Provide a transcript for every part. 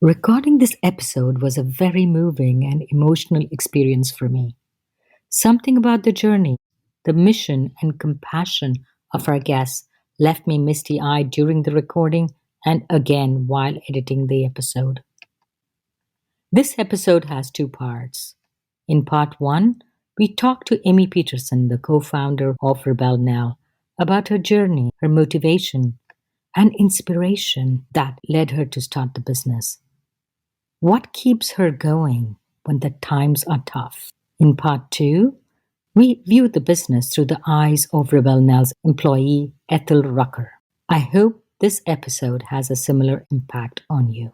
Recording this episode was a very moving and emotional experience for me. Something about the journey, the mission, and compassion of our guests left me misty eyed during the recording and again while editing the episode. This episode has two parts. In part one, we talked to Amy Peterson, the co founder of Rebel Nell, about her journey, her motivation, and inspiration that led her to start the business. What keeps her going when the times are tough? In part two, we viewed the business through the eyes of Rebel Nell's employee, Ethel Rucker. I hope this episode has a similar impact on you.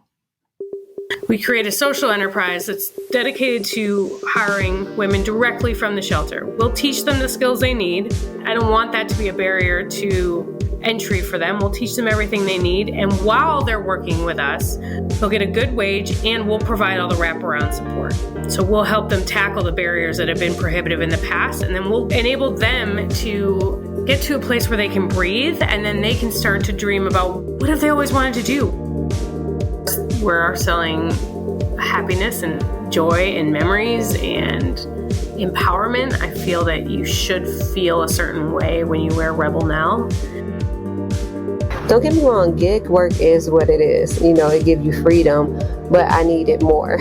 We create a social enterprise that's dedicated to hiring women directly from the shelter. We'll teach them the skills they need. I don't want that to be a barrier to entry for them. We'll teach them everything they need. And while they're working with us, they'll get a good wage and we'll provide all the wraparound support. So we'll help them tackle the barriers that have been prohibitive in the past. And then we'll enable them to get to a place where they can breathe. And then they can start to dream about what have they always wanted to do. We're selling happiness and joy and memories and empowerment. I feel that you should feel a certain way when you wear Rebel Nell. Don't get me wrong, gig work is what it is. You know, it gives you freedom, but I needed more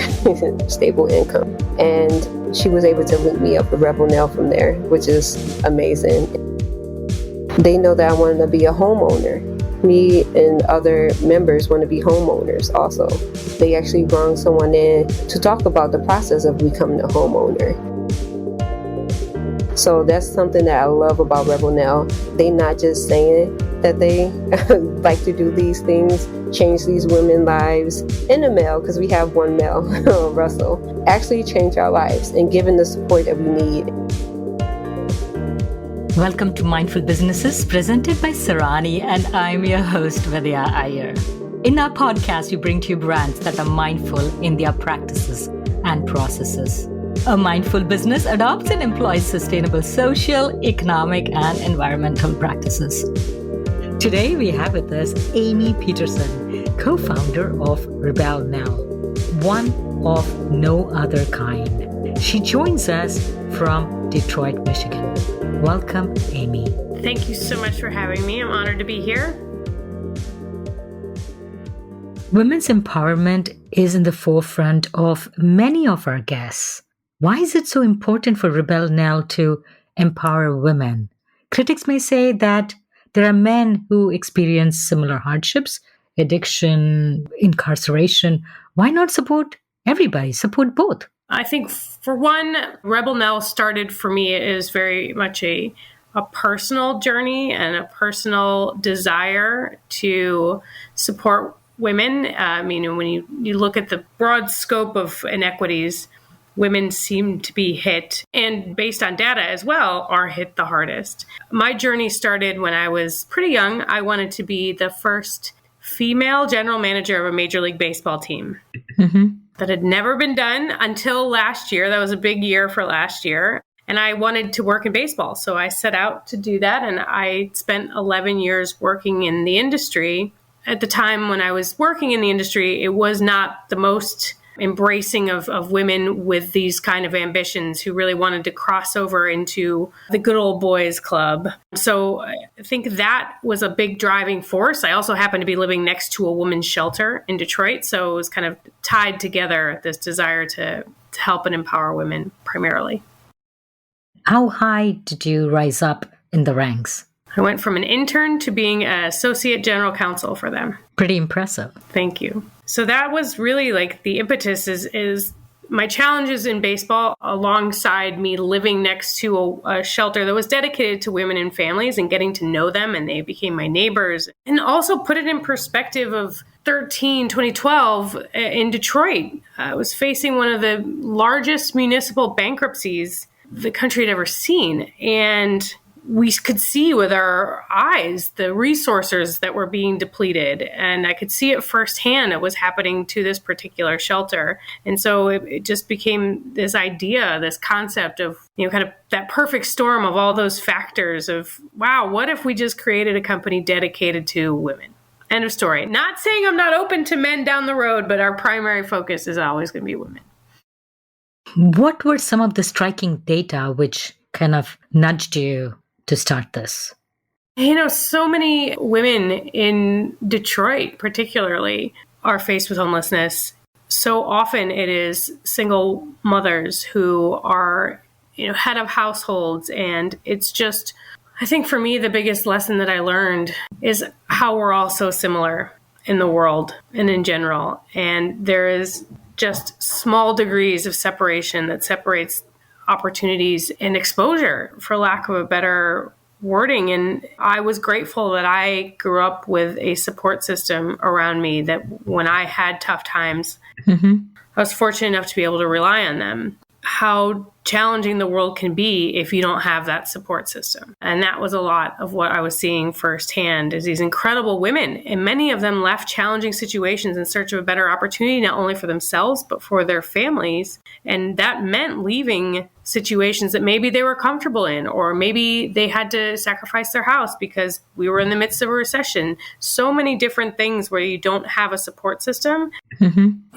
stable income. And she was able to link me up with Rebel Nell from there, which is amazing. They know that I wanted to be a homeowner. Me and other members want to be homeowners also. They actually brought someone in to talk about the process of becoming a homeowner. So that's something that I love about Rebel Nell. They not just saying that they like to do these things, change these women's lives, and the male, because we have one male, Russell, actually change our lives and giving the support that we need. Welcome to Mindful Businesses, presented by Sarani, and I'm your host, Vidya Iyer. In our podcast, we bring to you brands that are mindful in their practices and processes. A mindful business adopts and employs sustainable social, economic, and environmental practices. Today, we have with us Amy Peterson, co-founder of Rebel Nell, one of no other kind. She joins us from Detroit, Michigan. Welcome, Amy. Thank you so much for having me. I'm honored to be here. Women's empowerment is in the forefront of many of our guests. Why is it so important for Rebel Nell to empower women? Critics may say that there are men who experience similar hardships, addiction, incarceration. Why not support everybody? Support both. I think, for one, Rebel Nell started for me is very much a personal journey and a personal desire to support women. I mean, when you look at the broad scope of inequities, women seem to be hit, and based on data as well, are hit the hardest. My journey started when I was pretty young. I wanted to be the first female general manager of a Major League Baseball team. Mm-hmm. That had never been done until last year. That was a big year for last year. And I wanted to work in baseball. So I set out to do that. And I spent 11 years working in the industry. At the time when I was working in the industry, it was not the most embracing of women with these kind of ambitions who really wanted to cross over into the good old boys club. So I think that was a big driving force. I also happened to be living next to a women's shelter in Detroit. So it was kind of tied together, this desire to help and empower women primarily. How high did you rise up in the ranks? I went from an intern to being an associate general counsel for them. Pretty impressive. Thank you. So that was really like the impetus is my challenges in baseball alongside me living next to a shelter that was dedicated to women and families and getting to know them, and they became my neighbors. And also put it in perspective of 2012 in Detroit. I was facing one of the largest municipal bankruptcies the country had ever seen. And we could see with our eyes the resources that were being depleted. And I could see it firsthand. It was happening to this particular shelter. And so it just became this idea, this concept of, kind of that perfect storm of all those factors of, wow, what if we just created a company dedicated to women? End of story. Not saying I'm not open to men down the road, but our primary focus is always going to be women. What were some of the striking data which kind of nudged you to start this? So many women in Detroit, particularly, are faced with homelessness. So often it is single mothers who are, head of households. And it's just, I think for me, the biggest lesson that I learned is how we're all so similar in the world and in general. And there is just small degrees of separation that separates opportunities and exposure, for lack of a better wording. And I was grateful that I grew up with a support system around me that when I had tough times, I was fortunate enough to be able to rely on them. How challenging the world can be if you don't have that support system. And that was a lot of what I was seeing firsthand, is these incredible women. And many of them left challenging situations in search of a better opportunity, not only for themselves, but for their families. And that meant leaving situations that maybe they were comfortable in, or maybe they had to sacrifice their house because we were in the midst of a recession. So many different things where you don't have a support system.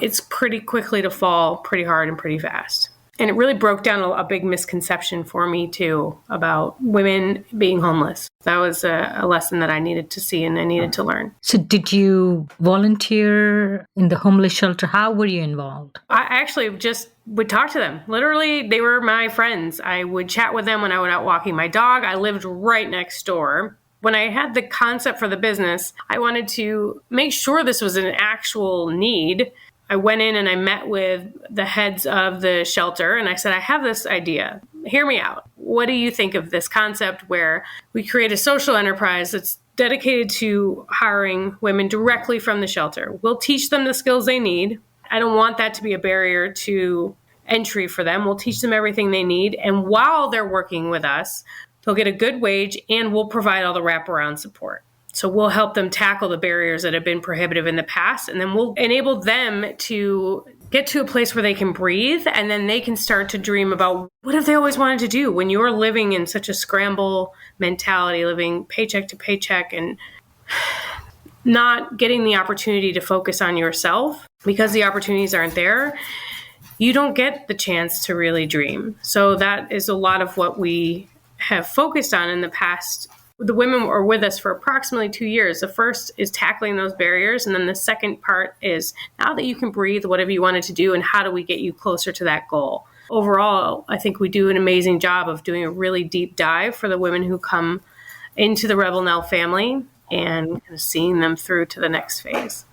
It's pretty quickly to fall pretty hard and pretty fast. And it really broke down a big misconception for me, too, about women being homeless. That was a lesson that I needed to see and I needed to learn. So did you volunteer in the homeless shelter? How were you involved? I actually just would talk to them. Literally, they were my friends. I would chat with them when I went out walking my dog. I lived right next door. When I had the concept for the business, I wanted to make sure this was an actual need. I went in and I met with the heads of the shelter and I said, I have this idea. Hear me out. What do you think of this concept where we create a social enterprise that's dedicated to hiring women directly from the shelter? We'll teach them the skills they need. I don't want that to be a barrier to entry for them. We'll teach them everything they need. And while they're working with us, they'll get a good wage and we'll provide all the wraparound support. So we'll help them tackle the barriers that have been prohibitive in the past, and then we'll enable them to get to a place where they can breathe, and then they can start to dream about what have they always wanted to do. When you're living in such a scramble mentality, living paycheck to paycheck and not getting the opportunity to focus on yourself because the opportunities aren't there, you don't get the chance to really dream. So that is a lot of what we have focused on in the past. The women are with us for approximately 2 years. The first is tackling those barriers. And then the second part is, now that you can breathe, whatever you wanted to do, and how do we get you closer to that goal? Overall, I think we do an amazing job of doing a really deep dive for the women who come into the Rebel Nell family and kind of seeing them through to the next phase.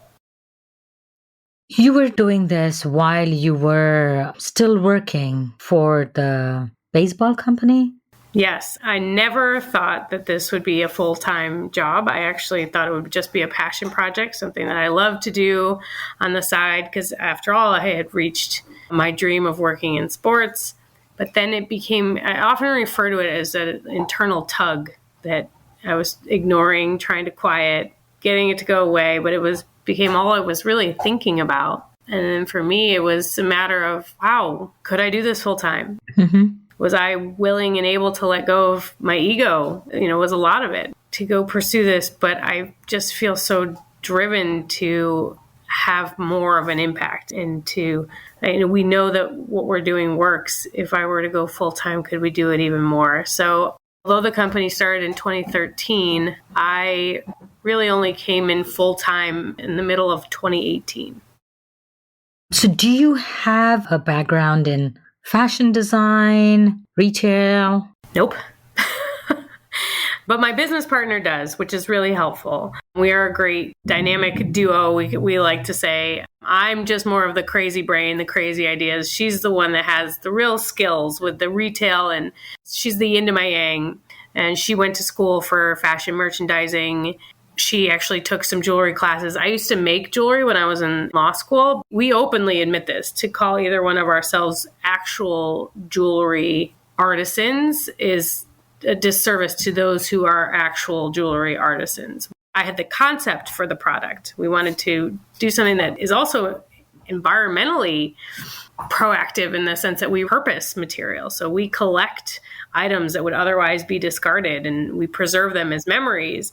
You were doing this while you were still working for the baseball company? Yes, I never thought that this would be a full-time job. I actually thought it would just be a passion project, something that I love to do on the side, because after all, I had reached my dream of working in sports. But then it became, I often refer to it as an internal tug that I was ignoring, trying to quiet, getting it to go away, but became all I was really thinking about. And then for me, it was a matter of, wow, could I do this full-time? Was I willing and able to let go of my ego? Was a lot of it to go pursue this. But I just feel so driven to have more of an impact and we know that what we're doing works. If I were to go full time, could we do it even more? So although the company started in 2013, I really only came in full time in the middle of 2018. So do you have a background in fashion design, retail? Nope. But my business partner does, which is really helpful. We are a great dynamic duo, we like to say. I'm just more of the crazy brain, the crazy ideas. She's the one that has the real skills with the retail, and she's the yin to my yang. And she went to school for fashion merchandising. She actually took some jewelry classes. I used to make jewelry when I was in law school. We openly admit this. To call either one of ourselves actual jewelry artisans is a disservice to those who are actual jewelry artisans. I had the concept for the product. We wanted to do something that is also environmentally proactive in the sense that we repurpose material. So we collect items that would otherwise be discarded and we preserve them as memories.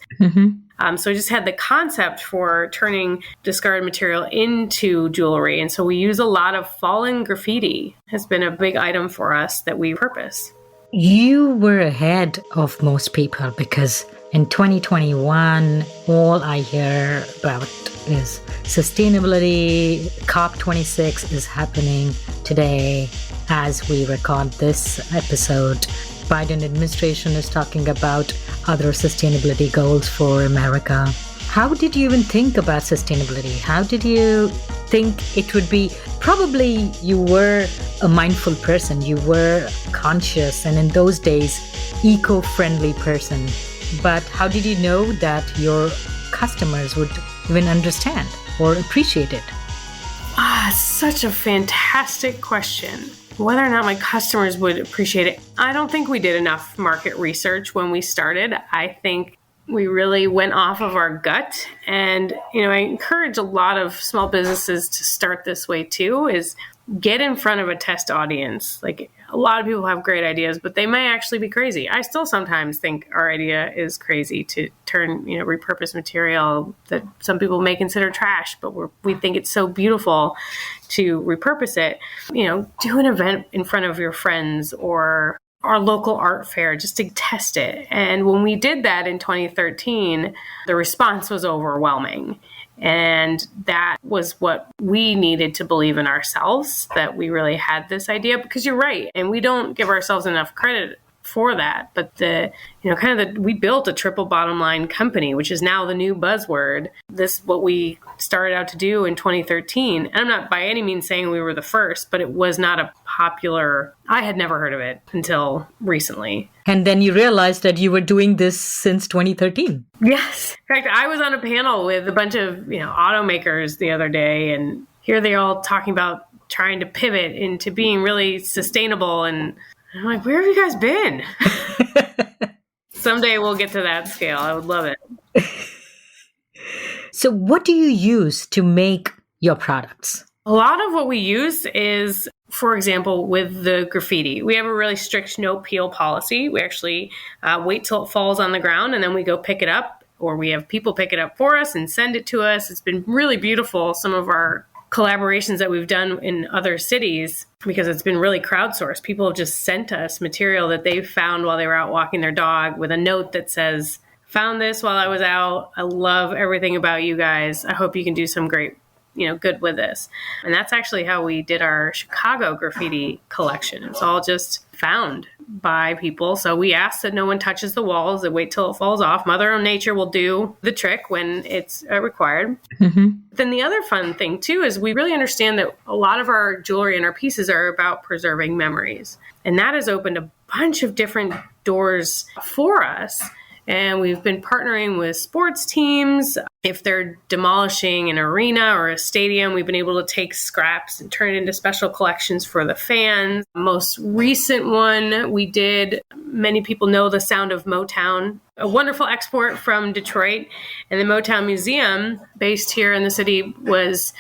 So I just had the concept for turning discarded material into jewelry. And so we use a lot of fallen graffiti. Has been a big item for us that we repurpose. You were ahead of most people because in 2021, all I hear about is sustainability. COP26 is happening today as we record this episode. Biden administration is talking about other sustainability goals for America. How did you even think about sustainability? How did you think it would be? Probably you were a mindful person, you were conscious, and in those days, eco-friendly person. But how did you know that your customers would even understand or appreciate it? Such a fantastic question. Whether or not my customers would appreciate it, I don't think we did enough market research when we started. I think we really went off of our gut. And, I encourage a lot of small businesses to start this way too, is get in front of a test audience. Like, a lot of people have great ideas, but they may actually be crazy. I still sometimes think our idea is crazy to turn, repurposed material that some people may consider trash, but we think it's so beautiful to repurpose it. Do an event in front of your friends or our local art fair just to test it. And when we did that in 2013, the response was overwhelming. And that was what we needed to believe in ourselves, that we really had this idea, because you're right. And we don't give ourselves enough credit for that. But we built a triple bottom line company, which is now the new buzzword. This is what we started out to do in 2013. And I'm not by any means saying we were the first, but it was not a popular, I had never heard of it until recently. And then you realized that you were doing this since 2013. Yes. In fact, I was on a panel with a bunch of, automakers the other day, and here they all talking about trying to pivot into being really sustainable. And I'm like, where have you guys been? Someday we'll get to that scale. I would love it. So what do you use to make your products? A lot of what we use is, for example, with the graffiti, we have a really strict no peel policy. We actually wait till it falls on the ground and then we go pick it up, or we have people pick it up for us and send it to us. It's been really beautiful. Some of our collaborations that we've done in other cities, because it's been really crowdsourced. People have just sent us material that they found while they were out walking their dog with a note that says, found this while I was out. I love everything about you guys. I hope you can do some great, good with this. And that's actually how we did our Chicago graffiti collection. It's all just found by people. So we ask that no one touches the walls, that wait till it falls off. Mother Nature will do the trick when it's required. Mm-hmm. Then the other fun thing too is we really understand that a lot of our jewelry and our pieces are about preserving memories. And that has opened a bunch of different doors for us. And we've been partnering with sports teams. If they're demolishing an arena or a stadium, we've been able to take scraps and turn it into special collections for the fans. Most recent one we did, many people know the sound of Motown, a wonderful export from Detroit. And the Motown Museum, based here in the city,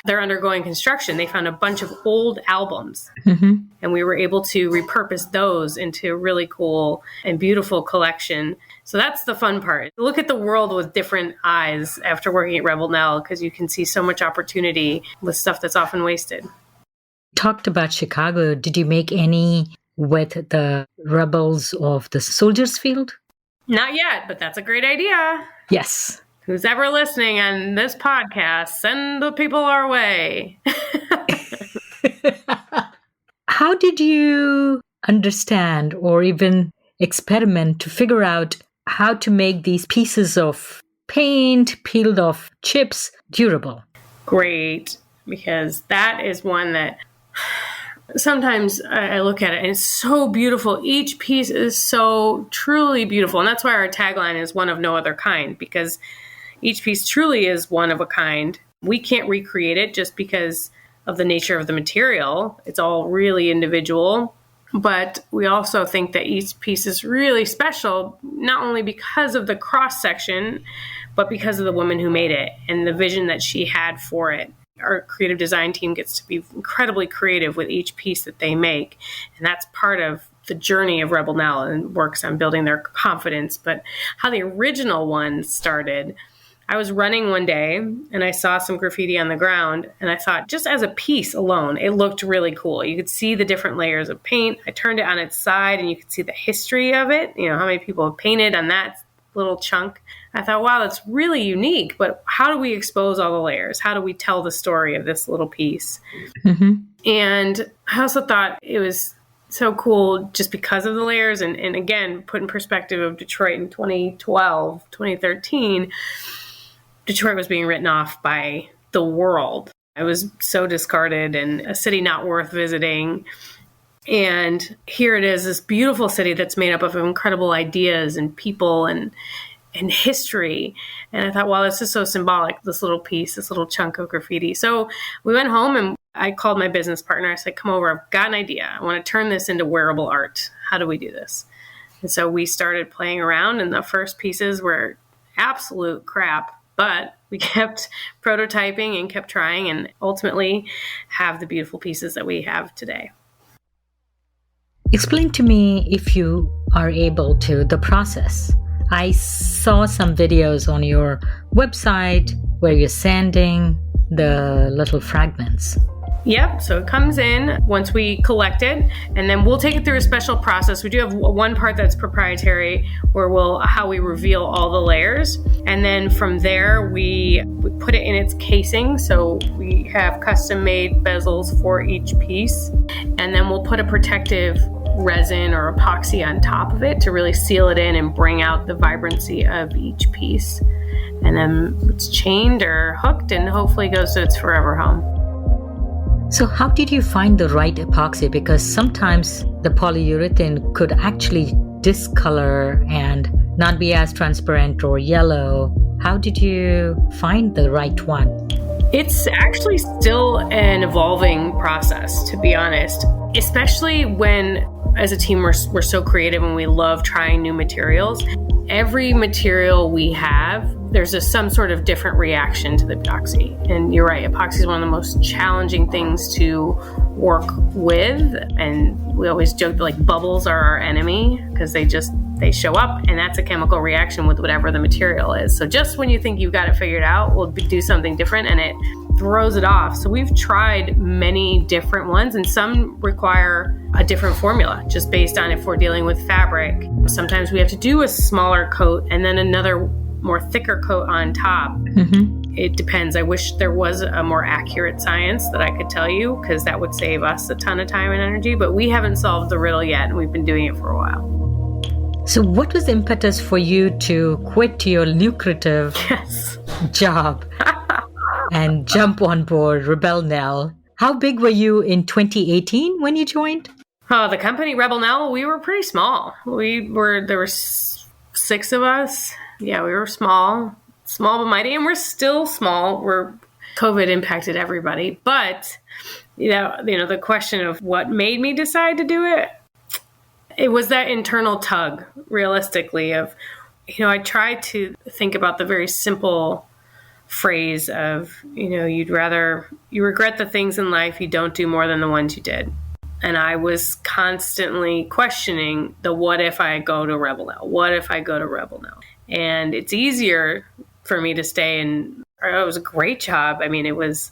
they're undergoing construction. They found a bunch of old albums. Mm-hmm. And we were able to repurpose those into a really cool and beautiful collection. So that's the fun part. Look at the world with different eyes after working at Rebel Nell, because you can see so much opportunity with stuff that's often wasted. Talked about Chicago. Did you make any with the rebels of the Soldiers Field? Not yet, but that's a great idea. Yes. Who's ever listening on this podcast, send the people our way. How did you understand or even experiment to figure out how to make these pieces of paint, peeled off chips, durable? Great, because that is one that sometimes I look at it and it's so beautiful. Each piece is so truly beautiful. And that's why our tagline is one of no other kind, because each piece truly is one of a kind. We can't recreate it just because of the nature of the material. It's all really individual. But we also think that each piece is really special, not only because of the cross section, but because of the woman who made it and the vision that she had for it. Our creative design team gets to be incredibly creative with each piece that they make. And that's part of the journey of Rebel Nell and works on building their confidence. But how the original one started I was running one day and I saw some graffiti on the ground, and I thought, just as a piece alone, it looked really cool. You could see the different layers of paint. I turned it on its side and you could see the history of it, how many people have painted on that little chunk. I thought, wow, that's really unique, but how do we expose all the layers? How do we tell the story of this little piece? Mm-hmm. And I also thought it was so cool just because of the layers. And again, put in perspective of Detroit in 2012, 2013, Detroit was being written off by the world. It was so discarded and a city not worth visiting. And here it is, this beautiful city that's made up of incredible ideas and people and history. And I thought, wow, this is so symbolic, this little piece, this little chunk of graffiti. So we went home and I called my business partner. I said, come over, I've got an idea. I want to turn this into wearable art. How do we do this? And so we started playing around, and the first pieces were absolute crap, but we kept prototyping and kept trying and ultimately have the beautiful pieces that we have today. Explain to me, if you are able to, the process. I saw some videos on your website where you're sanding the little fragments. Yep. So it comes in once we collect it, and then we'll take it through a special process. We do have one part that's proprietary where how we reveal all the layers. And then from there, we put it in its casing. So we have custom made bezels for each piece. And then we'll put a protective resin or epoxy on top of it to really seal it in and bring out the vibrancy of each piece. And then it's chained or hooked and hopefully goes to its forever home. So how did you find the right epoxy? Because sometimes the polyurethane could actually discolor and not be as transparent or yellow. How did you find the right one? It's actually still an evolving process, to be honest, especially when as a team we're so creative and we love trying new materials. Every material we have, there's some sort of different reaction to the epoxy. And you're right, epoxy is one of the most challenging things to work with. And we always joke that like bubbles are our enemy because they show up, and that's a chemical reaction with whatever the material is. So just when you think you've got it figured out, we'll do something different and it throws it off. So we've tried many different ones, and some require a different formula just based on if we're dealing with fabric. Sometimes we have to do a smaller coat and then another more thicker coat on top. Mm-hmm. It depends. I wish there was a more accurate science that I could tell you, because that would save us a ton of time and energy, but we haven't solved the riddle yet, and we've been doing it for a while. So what was the impetus for you to quit your lucrative job and jump on board Rebel Nell? How big were you in 2018 when you joined? Oh, the company Rebel Nell, we were pretty small. There were 6 of us. Yeah, we were small but mighty, and we're still small. COVID impacted everybody. But, the question of what made me decide to do it, it was that internal tug, realistically, of, I tried to think about the very simple phrase of, you regret the things in life you don't do more than the ones you did. And I was constantly questioning the what if I go to Rebel Nell? What if I go to Rebel Nell? And it's easier for me to stay in. It was a great job. I mean, it was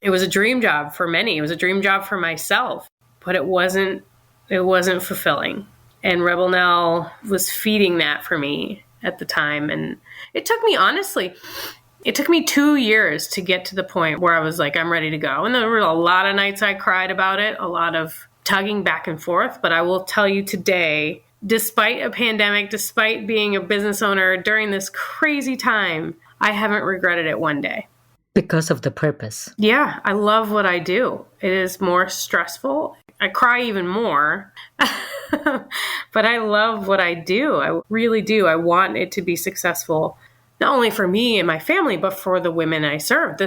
a dream job for many. It was a dream job for myself, but it wasn't fulfilling. And Rebel Nell was feeding that for me at the time. And it took me 2 years to get to the point where I was like, I'm ready to go. And there were a lot of nights I cried about it, a lot of tugging back and forth. But I will tell you today, despite a pandemic, despite being a business owner during this crazy time, I haven't regretted it one day. Because of the purpose. Yeah, I love what I do. It is more stressful. I cry even more, but I love what I do. I really do. I want it to be successful, not only for me and my family, but for the women I serve.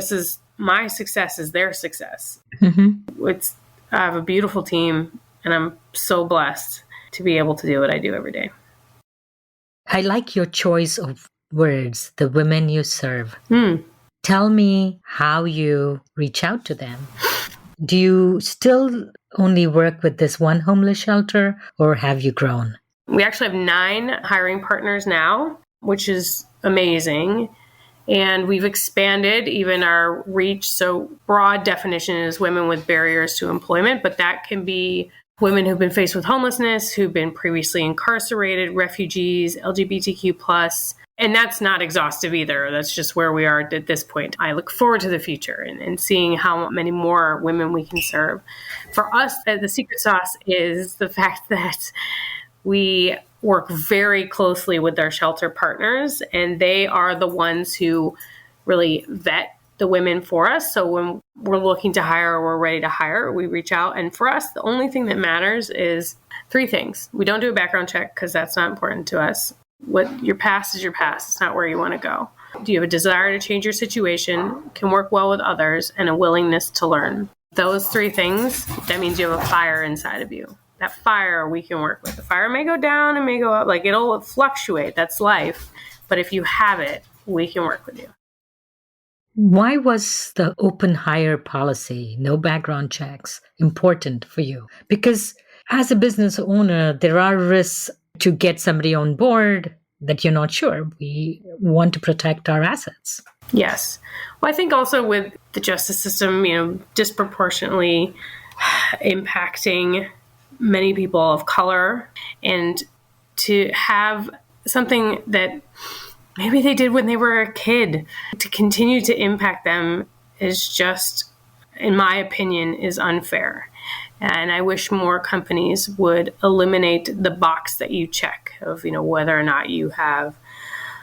My success is their success. Mm-hmm. I have a beautiful team, and I'm so blessed to be able to do what I do every day. I like your choice of words, the women you serve. Tell me how you reach out to them. Do you still only work with this one homeless shelter, or have you grown? We actually have 9 hiring partners now, which is amazing. And we've expanded even our reach. So broad definition is women with barriers to employment, but that can be women who've been faced with homelessness, who've been previously incarcerated, refugees, LGBTQ+. And that's not exhaustive either. That's just where we are at this point. I look forward to the future and seeing how many more women we can serve. For us, the secret sauce is the fact that we work very closely with our shelter partners, and they are the ones who really vet the women for us. So when we're looking to hire or we're ready to hire, we reach out. And for us, the only thing that matters is 3 things. We don't do a background check because that's not important to us. What your past is your past. It's not where you want to go. Do you have a desire to change your situation, can work well with others, and a willingness to learn? Those 3 things, that means you have a fire inside of you. That fire we can work with. The fire may go down and may go up. Like, it'll fluctuate. That's life. But if you have it, we can work with you. Why was the open hire policy, no background checks, important for you? Because as a business owner, there are risks to get somebody on board that you're not sure. We want to protect our assets. Yes. Well, I think also with the justice system, disproportionately impacting many people of color, and to have something that maybe they did when they were a kid to continue to impact them is just, in my opinion, is unfair. And I wish more companies would eliminate the box that you check of, whether or not you have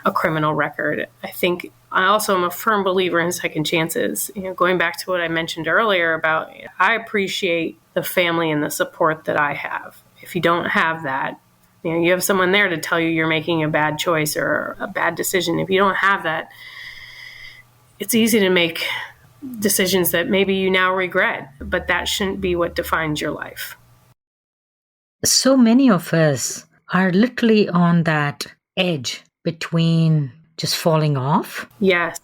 a criminal record. I also am a firm believer in second chances. Going back to what I mentioned earlier about, I appreciate the family and the support that I have. If you don't have that, you have someone there to tell you you're making a bad choice or a bad decision. If you don't have that, it's easy to make decisions that maybe you now regret, but that shouldn't be what defines your life. So many of us are literally on that edge between just falling off, yes,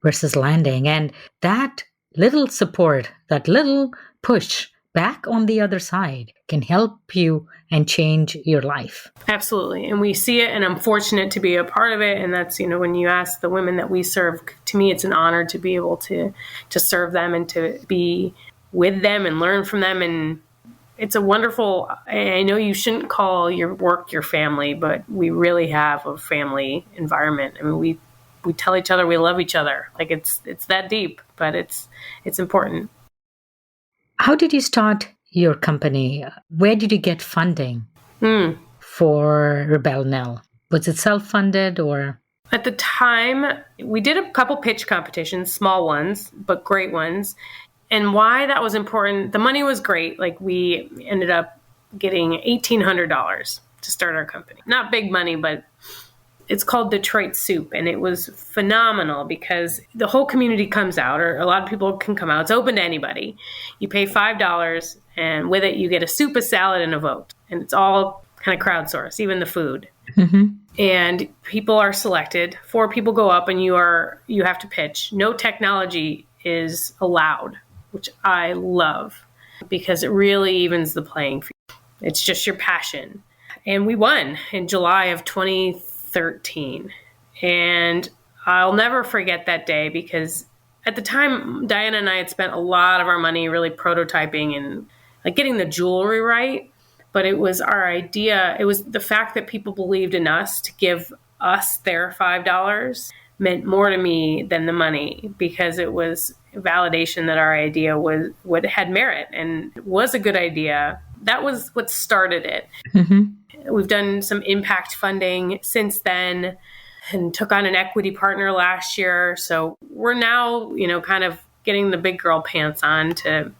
versus landing. And that little support, that little push back on the other side can help you and change your life. Absolutely. And we see it, and I'm fortunate to be a part of it. And that's, when you ask the women that we serve, to me, it's an honor to be able to serve them and to be with them and learn from them. And it's a wonderful, I know you shouldn't call your work your family, but we really have a family environment. I mean, we tell each other we love each other. Like, it's that deep, but it's important. How did you start your company? Where did you get funding for Rebel Nell? Was it self-funded or? At the time, we did a couple pitch competitions, small ones, but great ones. And why that was important, the money was great. Like, we ended up getting $1,800 to start our company. Not big money, but it's called Detroit Soup. And it was phenomenal because the whole community comes out, or a lot of people can come out. It's open to anybody. You pay $5, and with it, you get a soup, a salad, and a vote. And it's all kind of crowdsourced, even the food. Mm-hmm. And people are selected. 4 people go up, and you have to pitch. No technology is allowed, which I love because it really evens the playing field. It's just your passion. And we won in July of 2013. And I'll never forget that day because at the time, Diana and I had spent a lot of our money really prototyping and like getting the jewelry right. But it was our idea. It was the fact that people believed in us to give us their $5 meant more to me than the money, because it was validation that our idea had merit and was a good idea. That was what started it. Mm-hmm. We've done some impact funding since then and took on an equity partner last year. So we're now, kind of getting the big girl pants on to,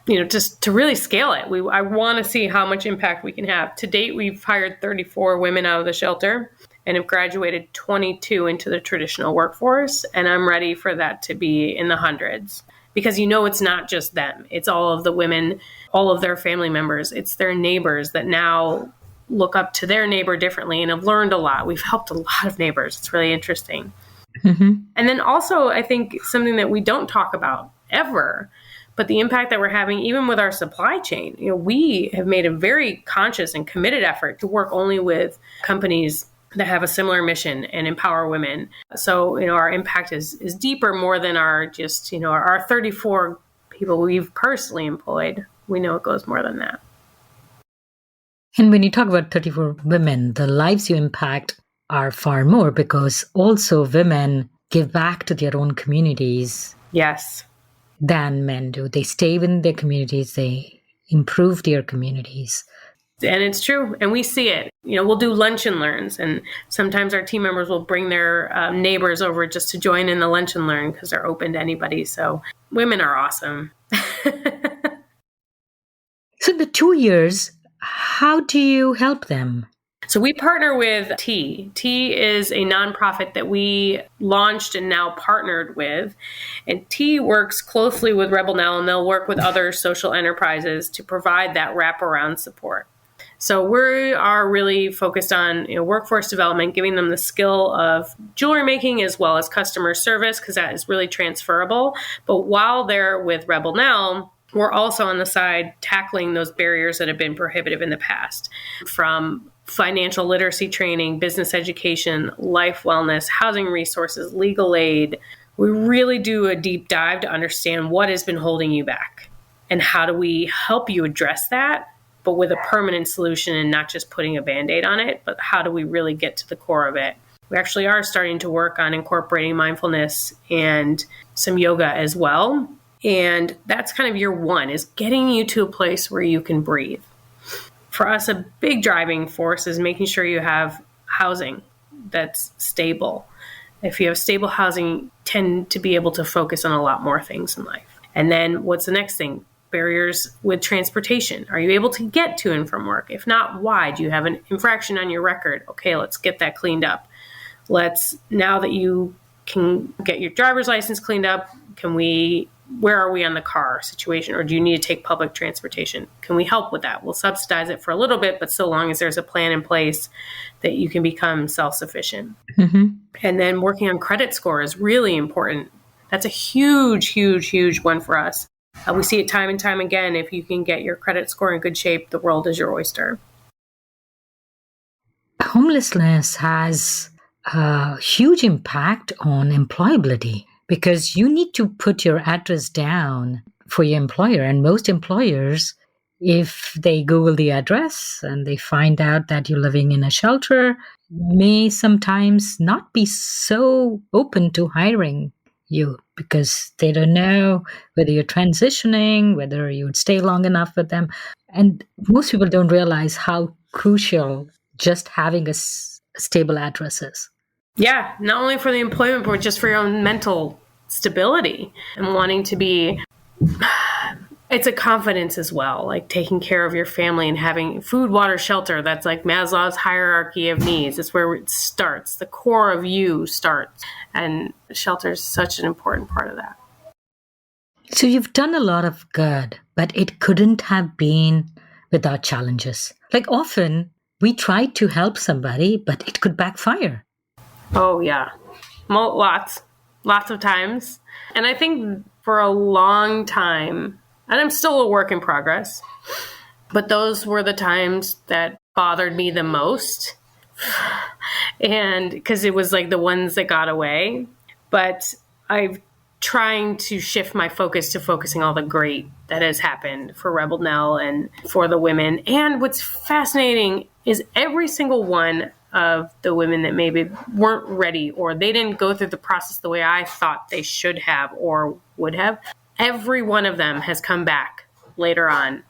just to really scale it. I want to see how much impact we can have. To date, we've hired 34 women out of the shelter and have graduated 22 into the traditional workforce. And I'm ready for that to be in the hundreds, because it's not just them. It's all of the women, all of their family members. It's their neighbors that now look up to their neighbor differently and have learned a lot. We've helped a lot of neighbors. It's really interesting. Mm-hmm. And then also, I think something that we don't talk about ever, but the impact that we're having even with our supply chain. We have made a very conscious and committed effort to work only with companies that have a similar mission and empower women. So, our impact is deeper, more than our just, our 34 people we've personally employed. We know it goes more than that. And when you talk about 34 women, the lives you impact are far more, because also women give back to their own communities. Yes. Than men do. They stay within their communities. They improve their communities. And it's true. And we see it. We'll do lunch and learns. And sometimes our team members will bring their neighbors over just to join in the lunch and learn, because they're open to anybody. So women are awesome. So the 2 years, how do you help them? So we partner with T. T is a nonprofit that we launched and now partnered with. And T works closely with Rebel Nell, and they'll work with other social enterprises to provide that wraparound support. So we are really focused on workforce development, giving them the skill of jewelry making as well as customer service, because that is really transferable. But while they're with Rebel Nell, we're also on the side tackling those barriers that have been prohibitive in the past, from financial literacy training, business education, life wellness, housing resources, legal aid. We really do a deep dive to understand what has been holding you back and how do we help you address that, but with a permanent solution and not just putting a Band-Aid on it, but how do we really get to the core of it? We actually are starting to work on incorporating mindfulness and some yoga as well. And that's kind of year one, is getting you to a place where you can breathe. For us, a big driving force is making sure you have housing that's stable. If you have stable housing, you tend to be able to focus on a lot more things in life. And then what's the next thing? Barriers with transportation. Are you able to get to and from work? If not, why? Do you have an infraction on your record? Okay, let's get that cleaned up. Now that you can get your driver's license cleaned up, where are we on the car situation? Or do you need to take public transportation? Can we help with that? We'll subsidize it for a little bit, but so long as there's a plan in place that you can become self-sufficient. Mm-hmm. And then working on credit score is really important. That's a huge, huge, huge one for us. We see it time and time again. If you can get your credit score in good shape, the world is your oyster. Homelessness has a huge impact on employability, because you need to put your address down for your employer. And most employers, if they Google the address and they find out that you're living in a shelter, may sometimes not be so open to hiring you, because they don't know whether you're transitioning, whether you would stay long enough with them. And most people don't realize how crucial just having a stable address is. Yeah, not only for the employment, but just for your own mental stability and wanting to be, it's a confidence as well, like taking care of your family and having food, water, shelter. That's like Maslow's hierarchy of needs. It's where it starts. The core of you starts. And shelter is such an important part of that. So you've done a lot of good, but it couldn't have been without challenges. Like often we try to help somebody, but it could backfire. Oh, yeah. Lots of times. And I think for a long time, and I'm still a work in progress, but those were the times that bothered me the most. And because it was like the ones that got away. But I'm trying to shift my focus to focusing all the great that has happened for Rebel Nell and for the women. And what's fascinating is every single one of the women that maybe weren't ready, or they didn't go through the process the way I thought they should have or would have, every one of them has come back later on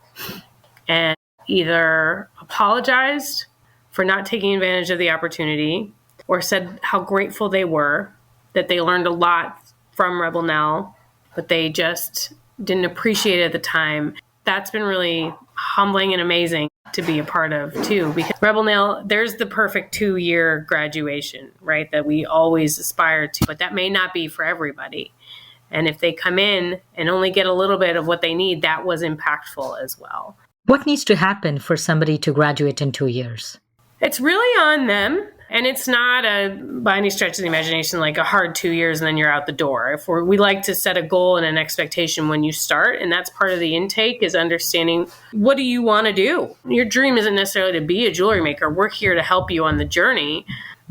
and either apologized for not taking advantage of the opportunity, or said how grateful they were, that they learned a lot from Rebel Nell, but they just didn't appreciate it at the time. That's been really humbling and amazing to be a part of too, because Rebel Nell, there's the perfect 2-year graduation, right? That we always aspire to, but that may not be for everybody. And if they come in and only get a little bit of what they need, that was impactful as well. What needs to happen for somebody to graduate in 2 years? It's really on them. And it's not by any stretch of the imagination, like a hard 2 years and then you're out the door. We like to set a goal and an expectation when you start. And that's part of the intake, is understanding, what do you want to do? Your dream isn't necessarily to be a jewelry maker. We're here to help you on the journey.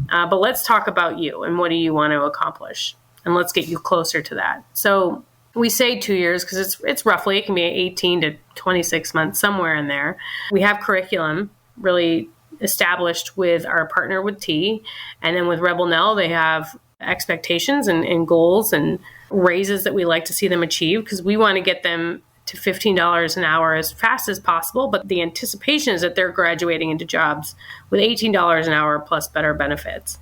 But let's talk about you and what do you want to accomplish? And let's get you closer to that. So we say 2 years because it's roughly, it can be 18 to 26 months, somewhere in there. We have curriculum really established with our partner with T. And then with Rebel Nell, they have expectations and goals and raises that we like to see them achieve because we want to get them to $15 an hour as fast as possible. But the anticipation is that they're graduating into jobs with $18 an hour plus better benefits.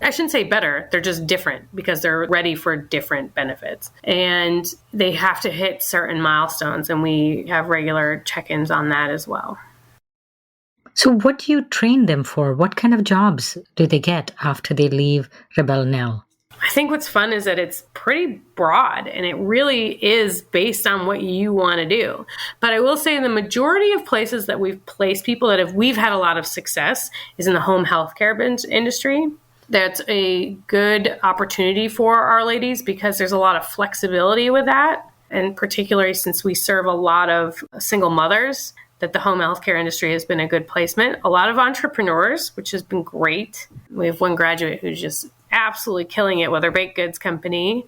I shouldn't say better, they're just different because they're ready for different benefits. And they have to hit certain milestones, and we have regular check-ins on that as well. So what do you train them for? What kind of jobs do they get after they leave Rebel Nell? I think what's fun is that it's pretty broad and it really is based on what you want to do. But I will say the majority of places that we've placed people we've had a lot of success is in the home healthcare industry. That's a good opportunity for our ladies because there's a lot of flexibility with that. And particularly since we serve a lot of single mothers, that the home healthcare industry has been a good placement. A lot of entrepreneurs, which has been great. We have one graduate who's just absolutely killing it with her baked goods company.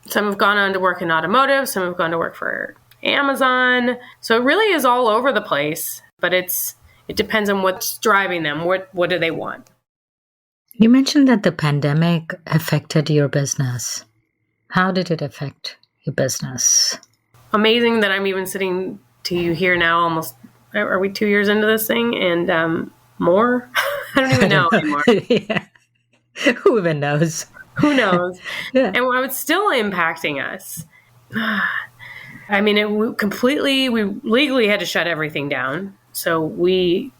Some have gone on to work in automotive. Some have gone to work for Amazon. So it really is all over the place, but it depends on what's driving them. What do they want? You mentioned that the pandemic affected your business. How did it affect your business? Amazing that I'm even sitting to you here now, almost, are we 2 years into this thing? And more? I don't even know anymore. Yeah. Who even knows? Who knows? Yeah. And it's still impacting us. I mean, we legally had to shut everything down. So we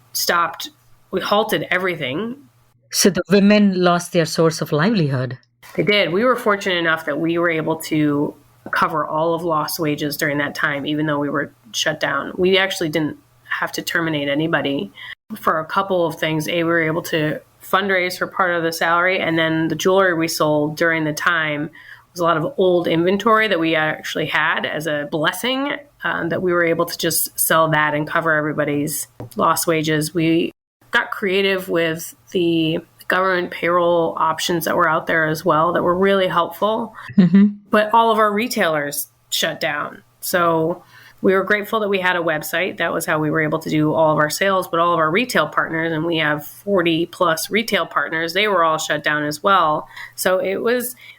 halted everything. So the women lost their source of livelihood. They did. We were fortunate enough that we were able to cover all of lost wages during that time, even though we were shut down. We actually didn't have to terminate anybody for a couple of things. We were able to fundraise for part of the salary, and then the jewelry we sold during the time was a lot of old inventory that we actually had as a blessing, that we were able to just sell that and cover everybody's lost wages. We got creative with the government payroll options that were out there as well that were really helpful. Mm-hmm. But all of our retailers shut down. So we were grateful that we had a website. That was how we were able to do all of our sales. But all of our retail partners, and we have 40 plus retail partners, they were all shut down as well. So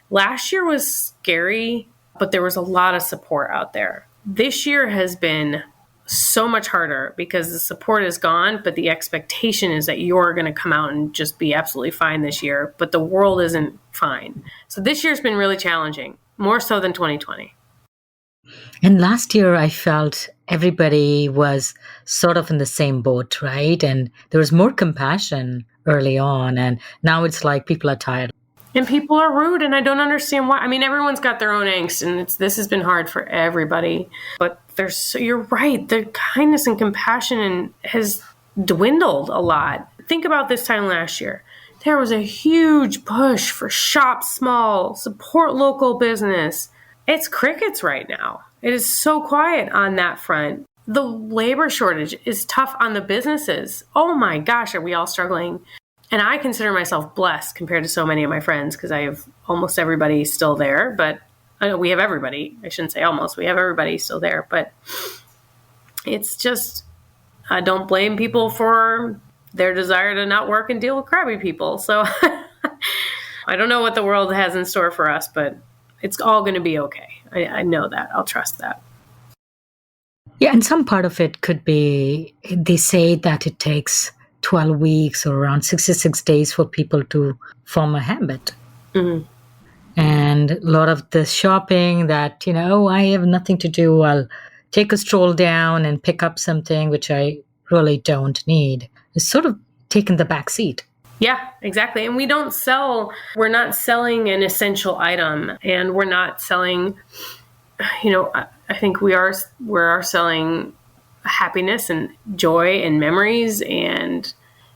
last year was scary, but there was a lot of support out there. This year has been so much harder because the support is gone, but the expectation is that you're going to come out and just be absolutely fine this year, but the world isn't fine. So this year's been really challenging, more so than 2020. And last year I felt everybody was sort of in the same boat, right? And there was more compassion early on, and now it's like people are tired. And people are rude, and I don't understand why. I mean, everyone's got their own angst, and this has been hard for everybody. But you're right, the kindness and compassion has dwindled a lot. Think about this time last year. There was a huge push for shop small, support local business. It's crickets right now. It is so quiet on that front. The labor shortage is tough on the businesses. Oh my gosh, are we all struggling? And I consider myself blessed compared to so many of my friends because I have almost everybody still there. But we have everybody. I shouldn't say almost. We have everybody still there. But it's just, I don't blame people for their desire to not work and deal with crabby people. So I don't know what the world has in store for us, but it's all going to be okay. I know that. I'll trust that. Yeah, and some part of it could be, they say that it takes 12 weeks or around 66 days for people to form a habit. Mm-hmm. And a lot of the shopping that, I have nothing to do, I'll take a stroll down and pick up something which I really don't need, is sort of taken the back seat. Yeah, exactly. And we're not selling an essential item, and we're not selling, I think we are selling happiness and joy and memories and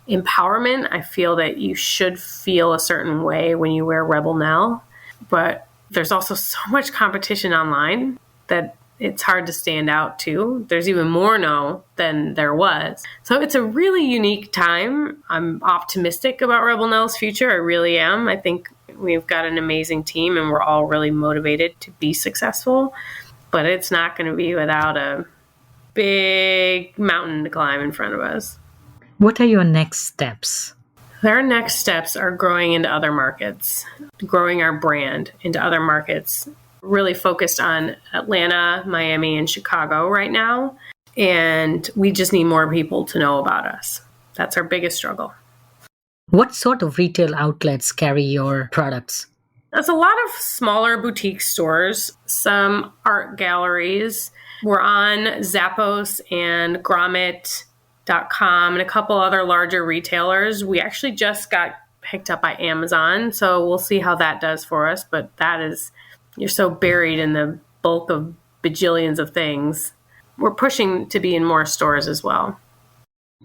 empowerment. I feel that you should feel a certain way when you wear Rebel Nell, but there's also so much competition online that it's hard to stand out too. There's even more no than there was. So it's a really unique time. I'm optimistic about Rebel Nell's future. I really am. I think we've got an amazing team and we're all really motivated to be successful. But it's not going to be without a big mountain to climb in front of us. What are your next steps? Our next steps are growing into other markets, growing our brand into other markets, really focused on Atlanta, Miami, and Chicago right now. And we just need more people to know about us. That's our biggest struggle. What sort of retail outlets carry your products? There's a lot of smaller boutique stores, some art galleries. We're on Zappos and Grommet.com and a couple other larger retailers. We actually just got picked up by Amazon, so we'll see how that does for us. But that is, you're so buried in the bulk of bajillions of things. We're pushing to be in more stores as well.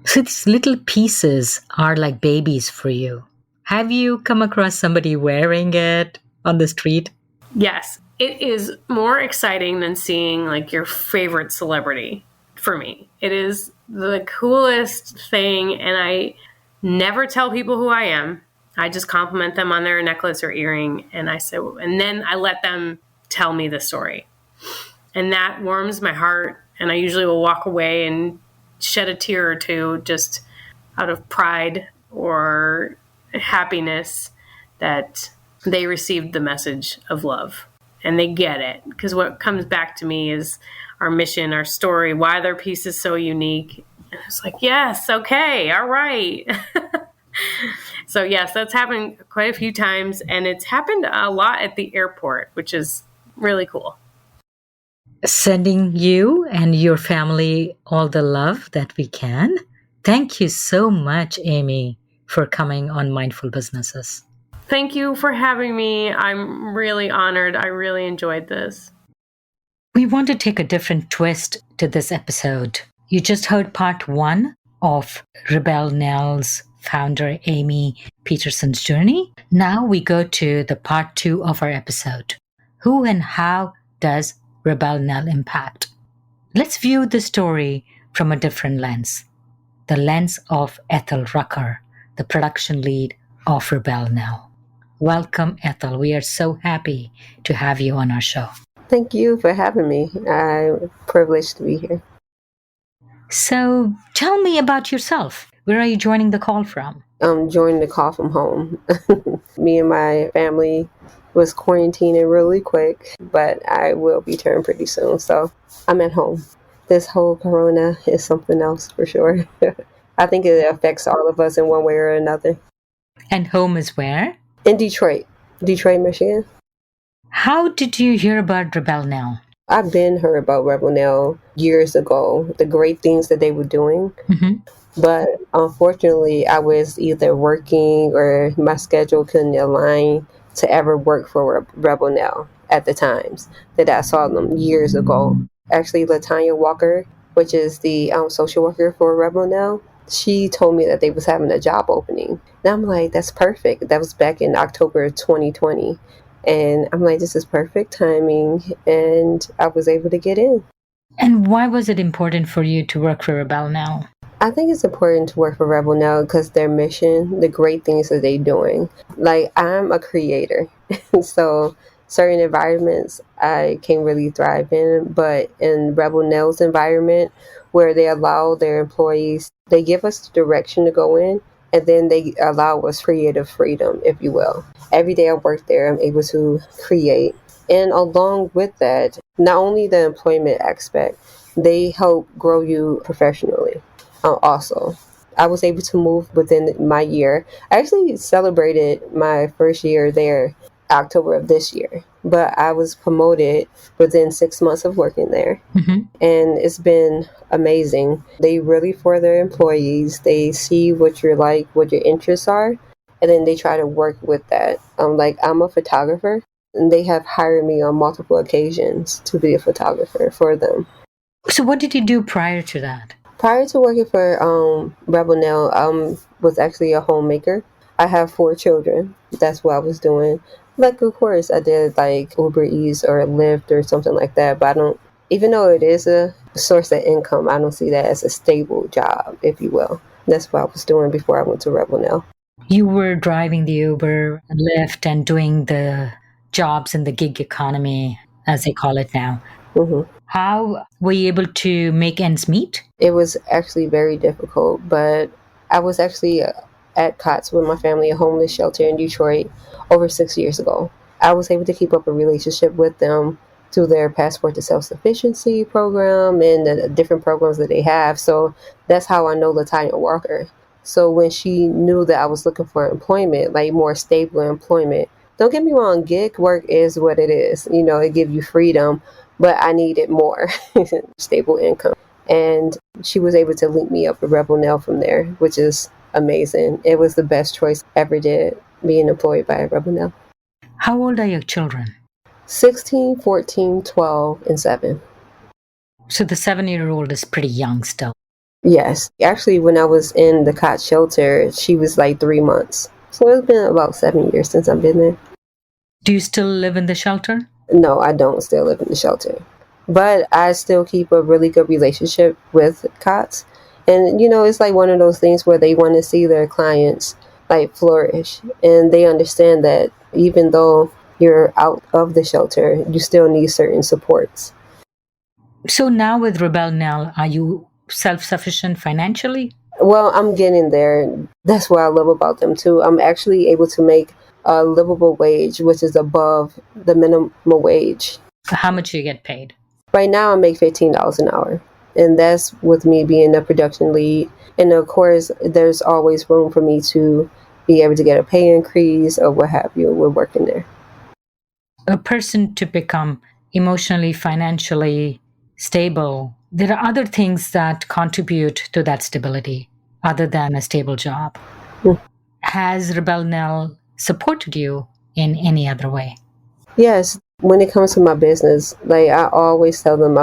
So these little pieces are like babies for you. Have you come across somebody wearing it on the street? Yes, it is more exciting than seeing like your favorite celebrity for me. It is the coolest thing, and I never tell people who I am. I just compliment them on their necklace or earring, and then I let them tell me the story. And that warms my heart, and I usually will walk away and shed a tear or two just out of pride or happiness that they received the message of love. And they get it, because what comes back to me is our mission, our story, why their piece is so unique. And it's like, yes, okay, all right. So yes, that's happened quite a few times, and it's happened a lot at the airport, which is really cool. Sending you and your family all the love that we can. Thank you so much, Amy, for coming on Mindful Businesses. Thank you for having me. I'm really honored. I really enjoyed this. We want to take a different twist to this episode. You just heard part 1 of Rebel Nell's founder Amy Peterson's journey. Now we go to the part 2 of our episode. Who and how does Rebel Nell impact? Let's view the story from a different lens. The lens of Ethel Rucker, the production lead of Rebel Nell. Welcome, Ethel. We are so happy to have you on our show. Thank you for having me. I'm privileged to be here. So tell me about yourself. Where are you joining the call from? I'm joining the call from home. Me and my family was quarantining really quick, but I will be turned pretty soon. So I'm at home. This whole corona is something else for sure. I think it affects all of us in one way or another. And home is where? In Detroit, Michigan. How did you hear about Rebel Nell? I've been heard about Rebel Nell years ago, the great things that they were doing. Mm-hmm. But unfortunately, I was either working or my schedule couldn't align to ever work for Rebel Nell at the times that I saw them years ago. Actually, LaTanya Walker, which is the social worker for Rebel Nell, she told me that they was having a job opening. And I'm like, that's perfect. That was back in October 2020. And I'm like, this is perfect timing. And I was able to get in. And why was it important for you to work for Rebel Nell? I think it's important to work for Rebel Nell because their mission, the great things that they're doing. Like, I'm a creator. So certain environments I can't really thrive in. But in Rebel Nell's environment, where they allow their employees, they give us the direction to go in, and then they allow us creative freedom, if you will. Every day I work there, I'm able to create. And along with that, not only the employment aspect, they help grow you professionally. Also, I was able to move within my year. I actually celebrated my first year there October of this year, but I was promoted within 6 months of working there. Mm-hmm. And it's been amazing. They really, for their employees, they see what you're like, what your interests are, and then they try to work with that. Like, I'm a photographer, and they have hired me on multiple occasions to be a photographer for them. So what did you do prior to that? Prior to working for Rebel Nell, I was actually a homemaker. I have 4 children. That's what I was doing. Like, of course, I did like Uber Eats or Lyft or something like that, but Even though it is a source of income, I don't see that as a stable job, if you will. That's what I was doing before I went to Rebel Nell. You were driving the Uber and Lyft and doing the jobs in the gig economy, as they call it now. hmm How were you able to make ends meet? It was actually very difficult, but I was actually at COTS with my family, a homeless shelter in Detroit, over 6 years ago. I was able to keep up a relationship with them through their Passport to Self-Sufficiency program and the different programs that they have. So that's how I know Latanya Walker. So when she knew that I was looking for employment, like more stable employment, don't get me wrong, gig work is what it is. You know, it gives you freedom, but I needed more stable income. And she was able to link me up with Rebel Nell from there, which is amazing. It was the best choice I ever did, being employed by Rebel Nell. How old are your children? 16, 14, 12, and 7. So the 7-year-old is pretty young still. Yes. Actually, when I was in the cot shelter, she was like 3 months. So it's been about 7 years since I've been there. Do you still live in the shelter? No, I don't still live in the shelter. But I still keep a really good relationship with COTS. And, you know, it's like one of those things where they want to see their clients like flourish. And they understand that even though you're out of the shelter, you still need certain supports. So now with Rebel Nell, are you self-sufficient financially? Well, I'm getting there. That's what I love about them too. I'm actually able to make a livable wage, which is above the minimum wage. How much do you get paid? Right now, I make $15 an hour. And that's with me being a production lead. And of course, there's always room for me to be able to get a pay increase or what have you. We're working there. A person to become emotionally, financially stable, there are other things that contribute to that stability other than a stable job. Mm. Has Rebel Nell supported you in any other way? Yes. When it comes to my business, like I always tell them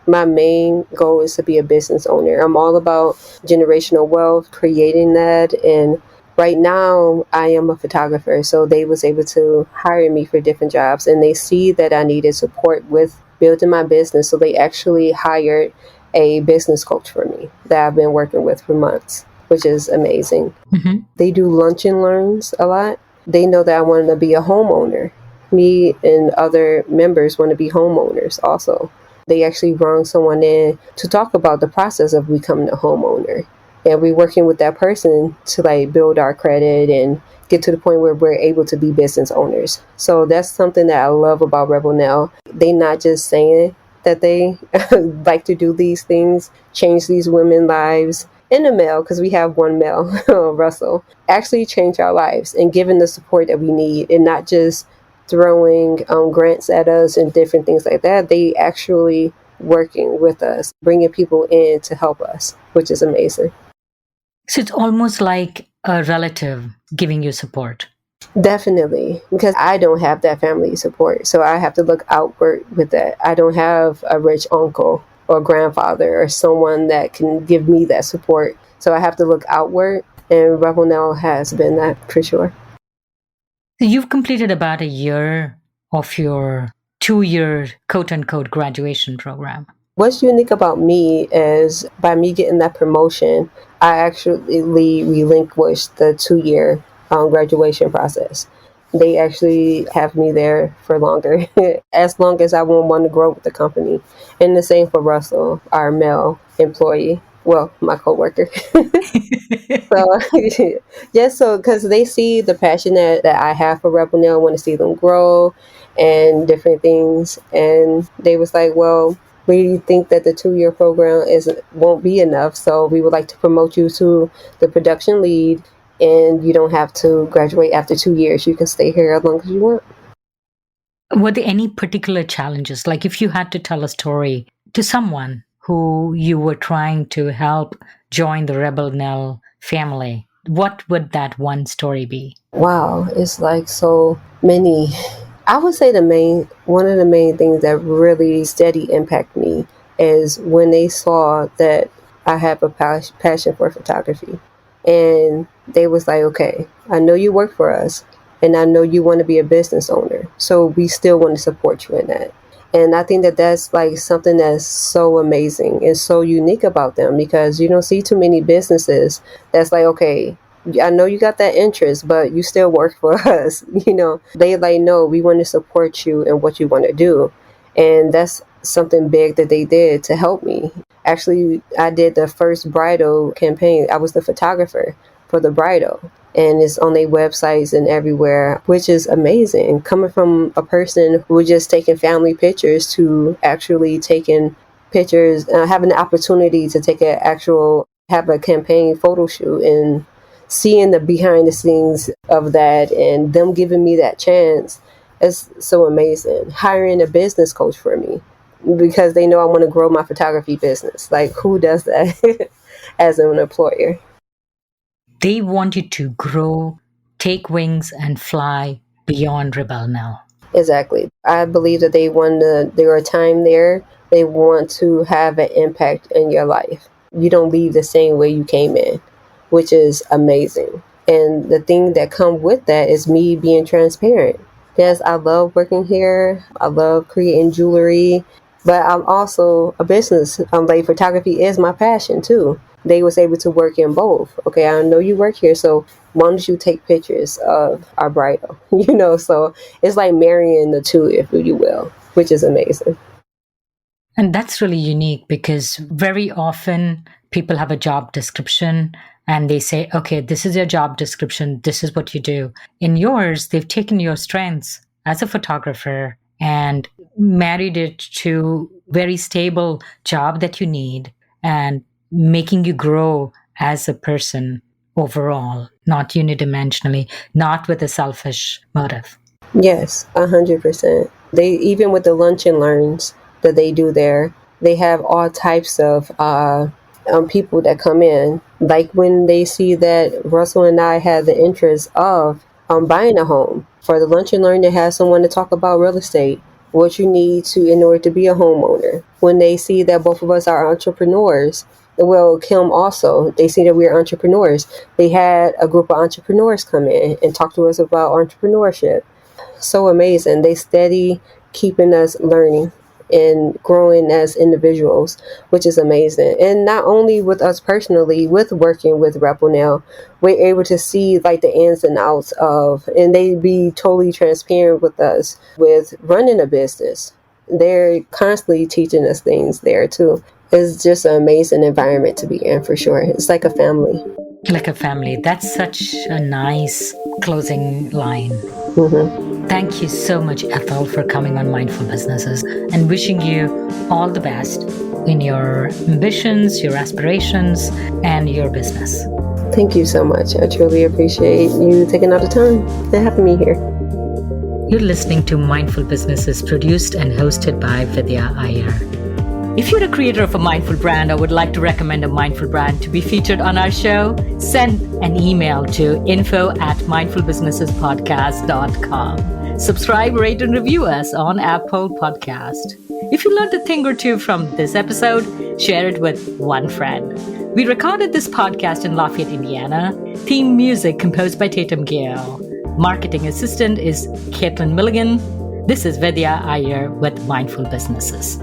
my main goal is to be a business owner. I'm all about generational wealth, creating that. And right now I am a photographer. So they was able to hire me for different jobs and they see that I needed support with building my business. So they actually hired a business coach for me that I've been working with for months, which is amazing. Mm-hmm. They do lunch and learns a lot. They know that I wanted to be a homeowner. Me and other members want to be homeowners also. They actually brought someone in to talk about the process of becoming a homeowner. And we're working with that person to like build our credit and get to the point where we're able to be business owners. So that's something that I love about Rebel Nell. They not just saying that they like to do these things, change these women's lives, and the male, because we have one male, Russell, actually change our lives and giving the support that we need and not just throwing grants at us and different things like that. They actually working with us, bringing people in to help us, which is amazing. So it's almost like a relative giving you support. Definitely, because I don't have that family support. So I have to look outward with that. I don't have a rich uncle or grandfather or someone that can give me that support. So I have to look outward, and Rebel Nell has been that for sure. So you've completed about a year of your 2-year quote-unquote graduation program. What's unique about me is by me getting that promotion, I actually relinquished the 2-year graduation process. They actually have me there for longer, as long as I want to grow with the company. And the same for Russell, our male employee. Well, my coworker. So, because they see the passion that I have for Rebel Nell, want to see them grow and different things. And they was like, well, we think that the 2-year program won't be enough. So we would like to promote you to the production lead, and you don't have to graduate after 2 years. You can stay here as long as you want. Were there any particular challenges? Like if you had to tell a story to someone who you were trying to help join the Rebel Nell family, what would that one story be? Wow, it's like so many. I would say one of the main things that really steady impact me is when they saw that I have a passion for photography. And they was like, okay, I know you work for us and I know you want to be a business owner. So we still want to support you in that. And I think that that's like something that's so amazing and so unique about them, because you don't see too many businesses that's like, okay, I know you got that interest, but you still work for us. They like, no, we want to support you in what you want to do. And that's something big that they did to help me. Actually, I did the first bridal campaign. I was the photographer for the bridal, and it's on their websites and everywhere, which is amazing. Coming from a person who was just taking family pictures to actually taking pictures, having the opportunity to have a campaign photo shoot, and seeing the behind the scenes of that and them giving me that chance is so amazing. Hiring a business coach for me because they know I want to grow my photography business. Like, who does that as an employer? They want you to grow, take wings, and fly beyond Rebel Nell. Exactly. I believe that there are time there. They want to have an impact in your life. You don't leave the same way you came in, which is amazing. And the thing that comes with that is me being transparent. Yes, I love working here. I love creating jewelry, but I'm also a business. Like, photography is my passion too. They was able to work in both. Okay, I know you work here, so why don't you take pictures of our bridal? So it's like marrying the two, if you will, which is amazing. And that's really unique because very often people have a job description and they say, okay, this is your job description. This is what you do. In yours, they've taken your strengths as a photographer and married it to very stable job that you need and making you grow as a person overall, not unidimensionally, not with a selfish motive. Yes, 100%. They, even with the lunch and learns that they do there, they have all types of people that come in. Like, when they see that Russell and I have the interest of buying a home, for the lunch and learn, they have someone to talk about real estate, what you need to in order to be a homeowner. When they see that both of us are entrepreneurs, well, Kim also, they see that we're entrepreneurs. They had a group of entrepreneurs come in and talk to us about entrepreneurship. So amazing. They steady keeping us learning and growing as individuals, which is amazing. And not only with us personally, with working with Rebel Nell, we're able to see like the ins and outs of, and they be totally transparent with us with running a business. They're constantly teaching us things there too. It's just an amazing environment to be in, for sure. It's like a family. Like a family. That's such a nice closing line. Mm-hmm. Thank you so much, Ethel, for coming on Mindful Businesses, and wishing you all the best in your ambitions, your aspirations, and your business. Thank you so much. I truly appreciate you taking out the time and having me here. You're listening to Mindful Businesses, produced and hosted by Vidya Iyer. If you're a creator of a mindful brand or would like to recommend a mindful brand to be featured on our show, send an email to info@mindfulbusinessespodcast.com. Subscribe, rate, and review us on Apple Podcast. If you learned a thing or two from this episode, share it with one friend. We recorded this podcast in Lafayette, Indiana. Theme music composed by Tatum Gale. Marketing assistant is Caitlin Milligan. This is Vidya Iyer with Mindful Businesses.